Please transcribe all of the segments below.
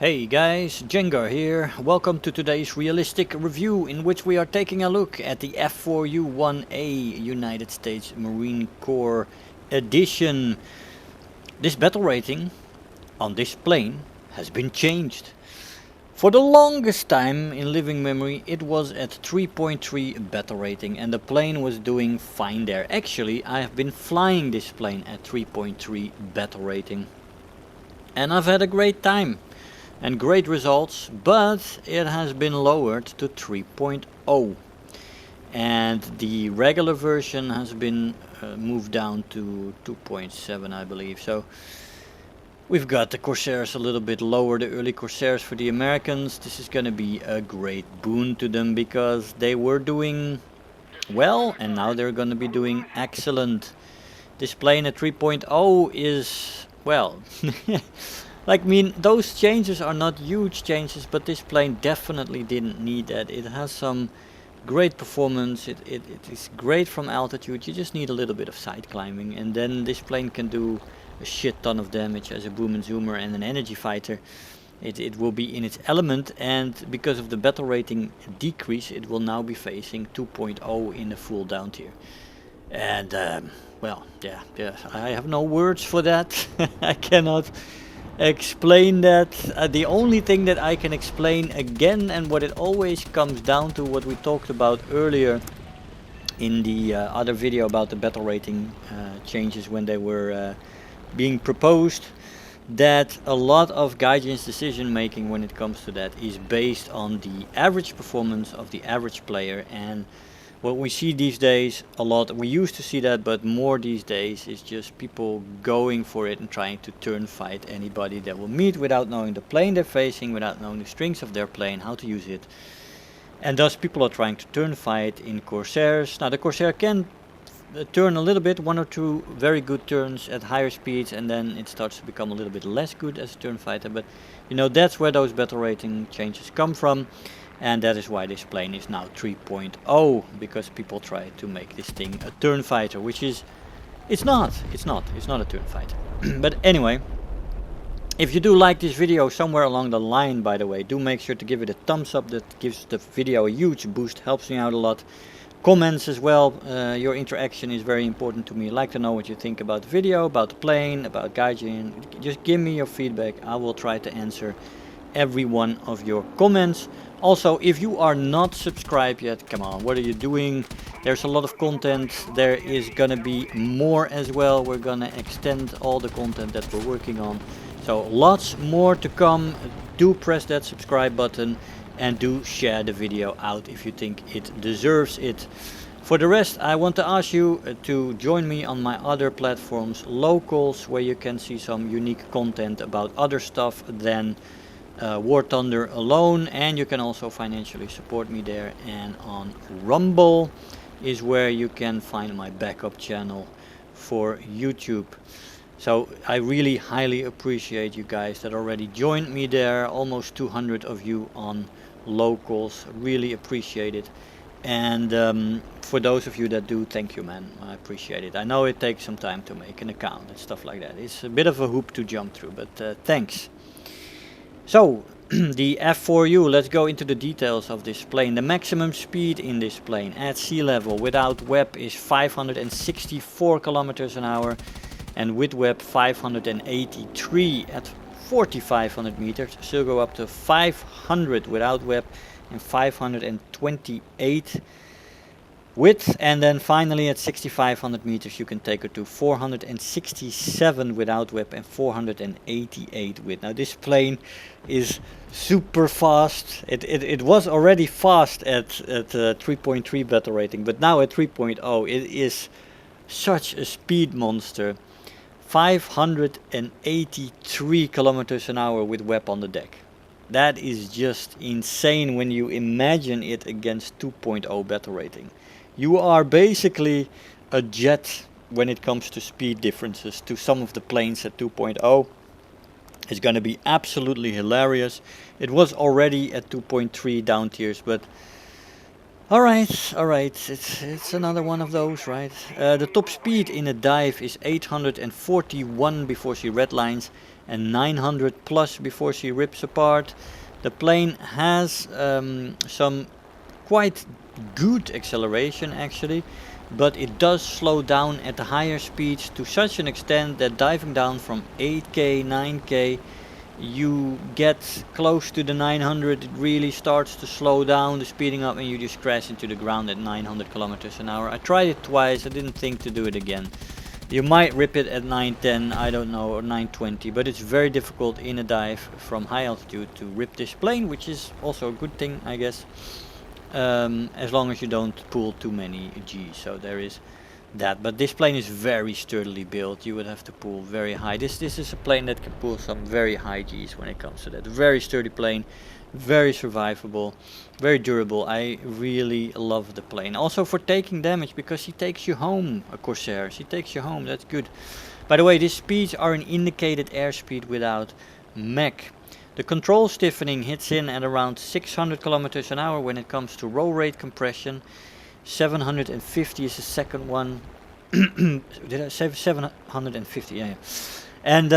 Hey guys, Jengar here. Welcome to today's realistic review in which we are taking a look at the F4U-1a United States Marine Corps edition. This battle rating on this plane has been changed. For the longest time in living memory it was at 3.3 battle rating and the plane was doing fine there. Actually, I have been flying this plane at 3.3 battle rating and I've had a great time and great results, but it has been lowered to 3.0 and the regular version has been moved down to 2.7, I believe. So we've got the Corsairs a little bit lower, the early Corsairs for the Americans. This is going to be a great boon to them because they were doing well and now they're going to be doing excellent. This plane at 3.0 is, well, like, I mean, those changes are not huge changes, but this plane definitely didn't need that. It has some great performance, it is great from altitude. You just need a little bit of side climbing and then this plane can do a shit ton of damage as a boom and zoomer and an energy fighter. It will be in its element, and because of the battle rating decrease it will now be facing 2.0 in the full down tier. And well, yeah, I have no words for that. I cannot explain that. The only thing that I can explain again, and what it always comes down to, what we talked about earlier in the other video about the battle rating changes when they were being proposed, that a lot of Gaijin's decision making when it comes to that is based on the average performance of the average player. And what we see these days a lot, we used to see that, but more these days, is just people going for it and trying to turn fight anybody that will meet without knowing the plane they're facing, without knowing the strengths of their plane, how to use it. And thus people are trying to turn fight in Corsairs. Now the Corsair can turn a little bit, one or two very good turns at higher speeds, and then it starts to become a little bit less good as a turn fighter. But you know, that's where those battle rating changes come from. And that is why this plane is now 3.0, because people try to make this thing a turn fighter, which is, it's not a turn fighter. But anyway, if you do like this video somewhere along the line, by the way, do make sure to give it a thumbs up. That gives the video a huge boost, helps me out a lot. Comments as well, your interaction is very important to me. I'd like to know what you think about the video, about the plane, about Gaijin. Just give me your feedback. I will try to answer every one of your comments. Also, if you are not subscribed yet, come on, what are you doing? There's a lot of content. There is gonna be more as well. We're gonna extend all the content that we're working on, so lots more to come. Do press that subscribe button and do share the video out if you think it deserves it. For the rest, I want to ask you to join me on my other platforms, Locals, where you can see some unique content about other stuff than War Thunder alone, and you can also financially support me there. And on Rumble is where you can find my backup channel for YouTube. So I really highly appreciate you guys that already joined me there. Almost 200 of you on Locals, really appreciate it. And for those of you that do, thank you, man, I appreciate it. I know it takes some time to make an account and stuff like that. It's a bit of a hoop to jump through, but thanks. So the F4U, let's go into the details of this plane. The maximum speed in this plane at sea level without WEP is 564 kilometers an hour, and with WEP 583 at 4,500 meters. So go up to 500 without WEP and 528 width, and then finally at 6,500 meters you can take it to 467 without WEP and 488 width. Now this plane is super fast. It was already fast at 3.3 battle rating, but now at 3.0 it is such a speed monster. 583 kilometers an hour with WEP on the deck. That is just insane when you imagine it against 2.0 battle rating. You are basically a jet when it comes to speed differences to some of the planes at 2.0. It's going to be absolutely hilarious. It was already at 2.3 down tiers, but Alright, it's another one of those, right? The top speed in a dive is 841 before she redlines and 900 plus before she rips apart. The plane has some quite good acceleration actually, but it does slow down at the higher speeds to such an extent that diving down from 8k, 9k, you get close to the 900, it really starts to slow down the speeding up and you just crash into the ground at 900 kilometers an hour. I tried it twice, I didn't think to do it again. You might rip it at 910, I don't know, or 920, but it's very difficult in a dive from high altitude to rip this plane, which is also a good thing, I guess, as long as you don't pull too many G's. So there is that, but this plane is very sturdily built. You would have to pull very high. This is a plane that can pull some very high G's when it comes to that. Very sturdy plane, very survivable, very durable. I really love the plane. Also for taking damage, because she takes you home, a Corsair. She takes you home, that's good. By the way, these speeds are an indicated airspeed without Mach. The control stiffening hits in at around 600 kilometers an hour when it comes to roll rate compression. 750 is the second one. Did I say 750? Yeah. And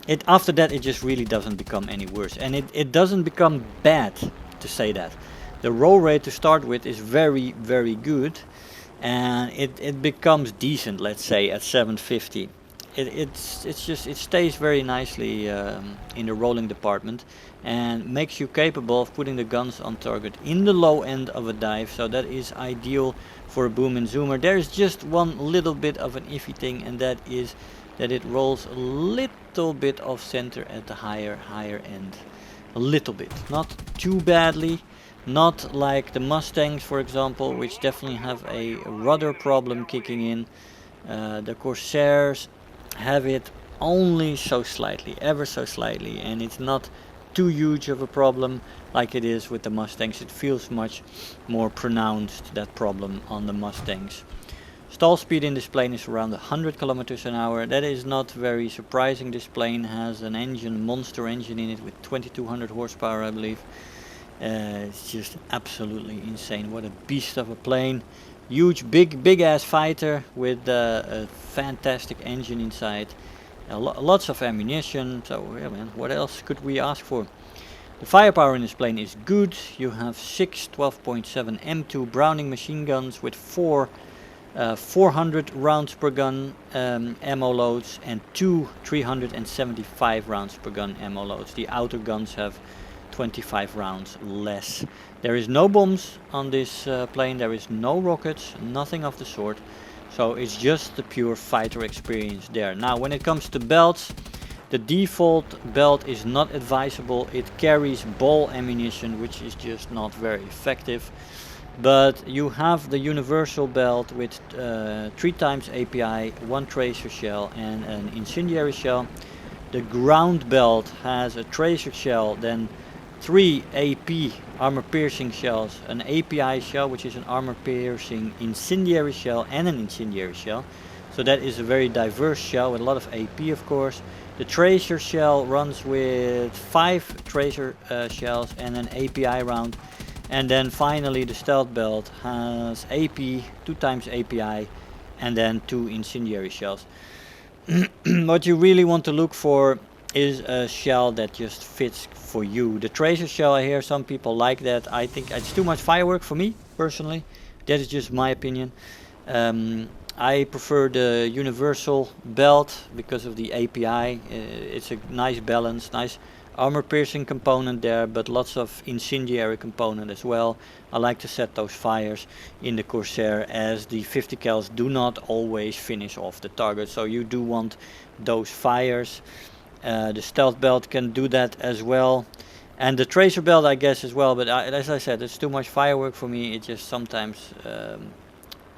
it after that it just really doesn't become any worse, and it doesn't become bad, to say that. The roll rate to start with is very, very good, and it becomes decent, let's say, at 750. It stays very nicely in the rolling department and makes you capable of putting the guns on target in the low end of a dive, so that is ideal for a boom and zoomer. There is just one little bit of an iffy thing, and that is that it rolls a little bit off center at the higher end. A little bit, not too badly, not like the Mustangs for example, which definitely have a rudder problem kicking in. The Corsairs have it only so slightly, ever so slightly, and it's not too huge of a problem like it is with the Mustangs. It feels much more pronounced, that problem, on the Mustangs. Stall speed in this plane is around 100 kilometers an hour. That is not very surprising. This plane has an engine, monster engine in it with 2200 horsepower, I believe. It's just absolutely insane. What a beast of a plane. Huge, big ass fighter with a fantastic engine inside. Lots of ammunition, so yeah, man, what else could we ask for? The firepower in this plane is good. You have 6 12.7 M2 Browning machine guns with 400 rounds per gun ammo loads and 2 375 rounds per gun ammo loads. The outer guns have 25 rounds less. There is no bombs on this plane, there is no rockets, nothing of the sort. So it's just the pure fighter experience there. Now when it comes to belts, the default belt is not advisable. It carries ball ammunition, which is just not very effective. But you have the universal belt with 3 times API, 1 tracer shell and an incendiary shell. The ground belt has a tracer shell, then 3 AP armor piercing shells, an API shell which is an armor piercing incendiary shell and an incendiary shell. So that is a very diverse shell with a lot of AP, of course. The tracer shell runs with 5 tracer shells and an API round. And then finally the stealth belt has AP, 2 times API and then 2 incendiary shells. What you really want to look for is a shell that just fits for you. The tracer shell, I hear some people like that. I think it's too much firework for me personally. That is just my opinion. I prefer the universal belt because of the API. It's a nice balance, nice armor piercing component there, but lots of incendiary component as well. I like to set those fires in the Corsair, as the 50 cals do not always finish off the target, so you do want those fires. The stealth belt can do that as well, and the tracer belt I guess as well, but as I said, it's too much firework for me. It just sometimes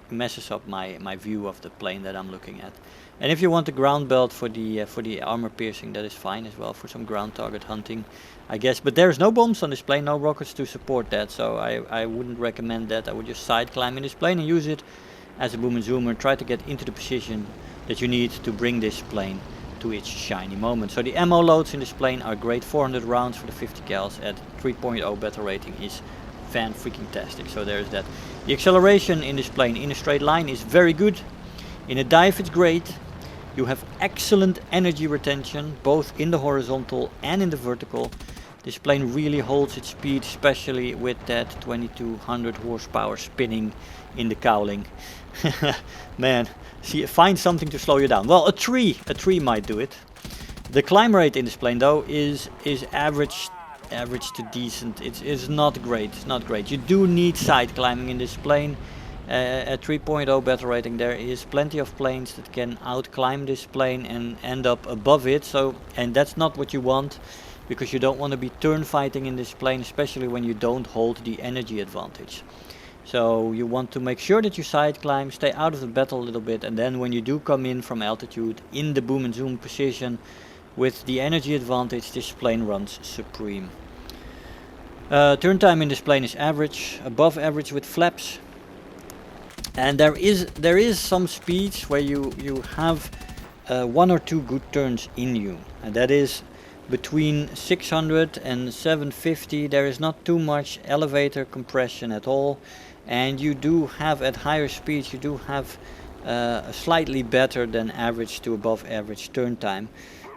messes up my view of the plane that I'm looking at. And if you want the ground belt for the armor piercing, that is fine as well for some ground target hunting, I guess. But there's no bombs on this plane, no rockets to support that, so I wouldn't recommend that. I would just side climb in this plane and use it as a boom and zoomer. Try to get into the position that you need to bring this plane to its shiny moment. So the ammo loads in this plane are great. 400 rounds for the 50 cals at 3.0 battle rating is fan-freaking-tastic. So there's that. The acceleration in this plane in a straight line is very good. In a dive it's great. You have excellent energy retention, both in the horizontal and in the vertical. This plane really holds its speed, especially with that 2200 horsepower spinning in the cowling. Man, see, find something to slow you down. Well, a tree might do it. The climb rate in this plane though is average to decent. It's not great. It's not great. You do need side climbing in this plane. At 3.0 battle rating, there is plenty of planes that can out climb this plane and end up above it. So, and that's not what you want, because you don't want to be turn fighting in this plane, especially when you don't hold the energy advantage. So you want to make sure that you side climb, stay out of the battle a little bit, and then when you do come in from altitude in the boom and zoom position with the energy advantage, this plane runs supreme. Turn time in this plane is average, above average with flaps. And there is some speeds where you have 1 or 2 good turns in you, and that is between 600 and 750. There is not too much elevator compression at all, and you do have, at higher speeds, you do have a slightly better than average to above average turn time.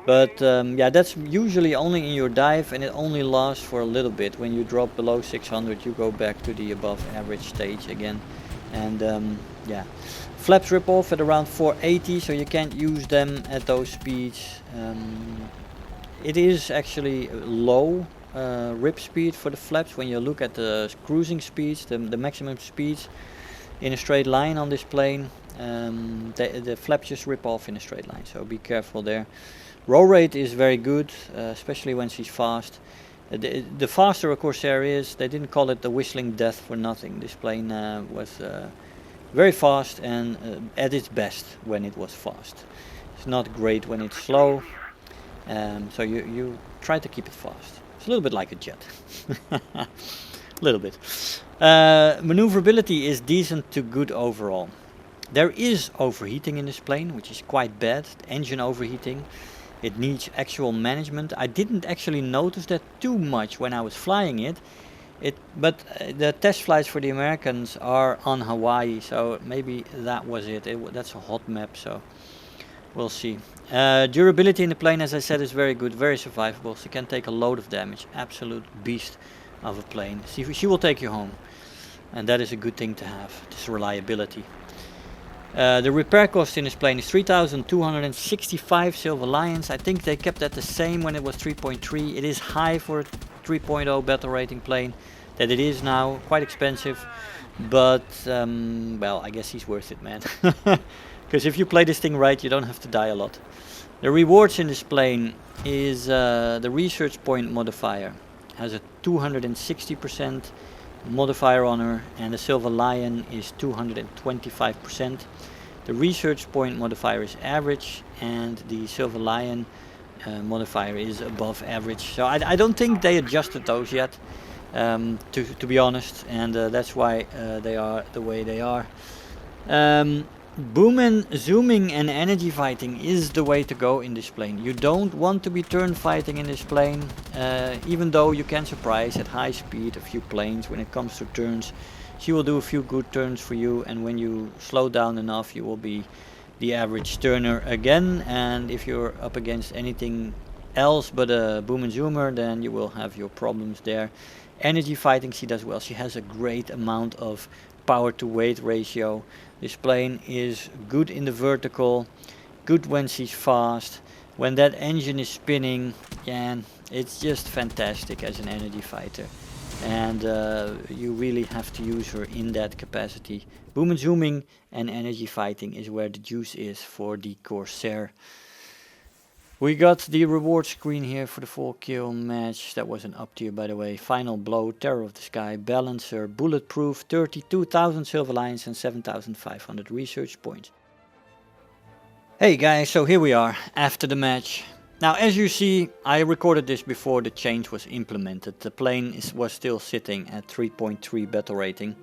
But yeah, that's usually only in your dive, and it only lasts for a little bit. When you drop below 600, you go back to the above average stage again. And yeah, flaps rip off at around 480, so you can't use them at those speeds. It is actually low rip speed for the flaps. When you look at the cruising speeds, the maximum speeds in a straight line on this plane, the flaps just rip off in a straight line, so be careful there. Roll rate is very good, especially when she's fast. The faster a Corsair is, they didn't call it the whistling death for nothing. This plane was very fast and at its best when it was fast. It's not great when it's slow, so you try to keep it fast. It's a little bit like a jet. A little bit. Maneuverability is decent to good overall. There is overheating in this plane, which is quite bad. Engine overheating. It needs actual management. I didn't actually notice that too much when I was flying it. But the test flights for the Americans are on Hawaii, so maybe that was it. That's a hot map, so we'll see. Durability in the plane, as I said, is very good, very survivable. She can take a load of damage. Absolute beast of a plane. She will take you home, and that is a good thing to have, this reliability. The repair cost in this plane is 3,265 Silver Lions. I think they kept that the same when it was 3.3. It is high for a 3.0 battle rating plane that it is now, quite expensive, but well, I guess he's worth it, man. Because if you play this thing right, you don't have to die a lot. The rewards in this plane is the research point modifier has a 260% modifier on her, and the Silver Lion is 225%. The research point modifier is average, and the Silver Lion modifier is above average. So I don't think they adjusted those yet, to be honest, and that's why they are the way they are. Boom zooming and energy fighting is the way to go in this plane. You don't want to be turn fighting in this plane, even though you can surprise at high speed a few planes when it comes to turns. She will do a few good turns for you, and when you slow down enough, you will be the average turner again. And if you're up against anything else but a boom and zoomer, then you will have your problems there. Energy fighting she does well. She has a great amount of power to weight ratio. This plane is good in the vertical, good when she's fast. When that engine is spinning, yeah, it's just fantastic as an energy fighter. And you really have to use her in that capacity. Boom and zooming and energy fighting is where the juice is for the Corsair. We got the reward screen here for the 4-kill match. That was an up tier, by the way. Final blow, Terror of the Sky, Balancer, Bulletproof, 32,000 Silver Lions and 7,500 research points. Hey guys, so here we are after the match. Now, as you see, I recorded this before the change was implemented. The plane was still sitting at 3.3 battle rating.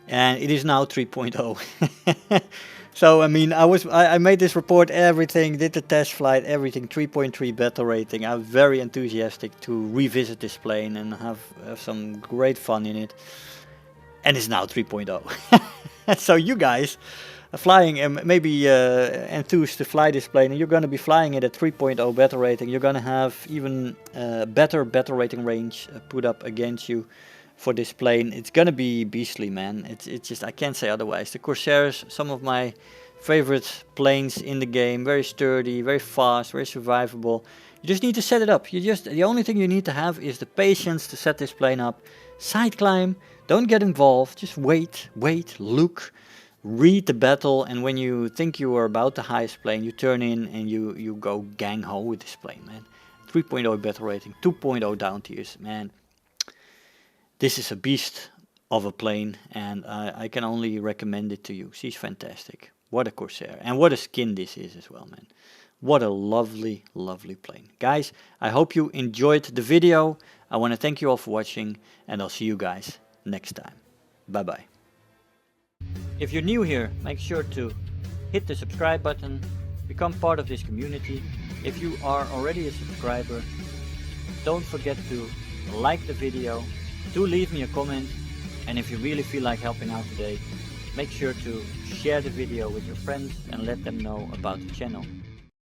and it is now 3.0. So I mean, I made this report, everything, did the test flight, everything, 3.3 battle rating. I'm very enthusiastic to revisit this plane and have some great fun in it. And it's now 3.0. So you guys are flying and maybe enthused to fly this plane, and you're going to be flying it at 3.0 battle rating. You're going to have even better battle rating range put up against you for this plane. It's gonna be beastly, man. It's just, I can't say otherwise. The Corsairs, some of my favorite planes in the game. Very sturdy, very fast, very survivable. You just need to set it up. The only thing you need to have is the patience to set this plane up. Side climb, don't get involved, just wait, look, read the battle, and when you think you are about the highest plane, you turn in and you go gang-ho with this plane, man. 3.0 battle rating, 2.0 down tiers, man. This is a beast of a plane, and I can only recommend it to you. She's fantastic. What a Corsair. And what a skin this is as well, man. What a lovely, lovely plane. Guys, I hope you enjoyed the video. I want to thank you all for watching, and I'll see you guys next time. Bye-bye. If you're new here, make sure to hit the subscribe button, become part of this community. If you are already a subscriber, don't forget to like the video. Do leave me a comment, and if you really feel like helping out today, make sure to share the video with your friends and let them know about the channel.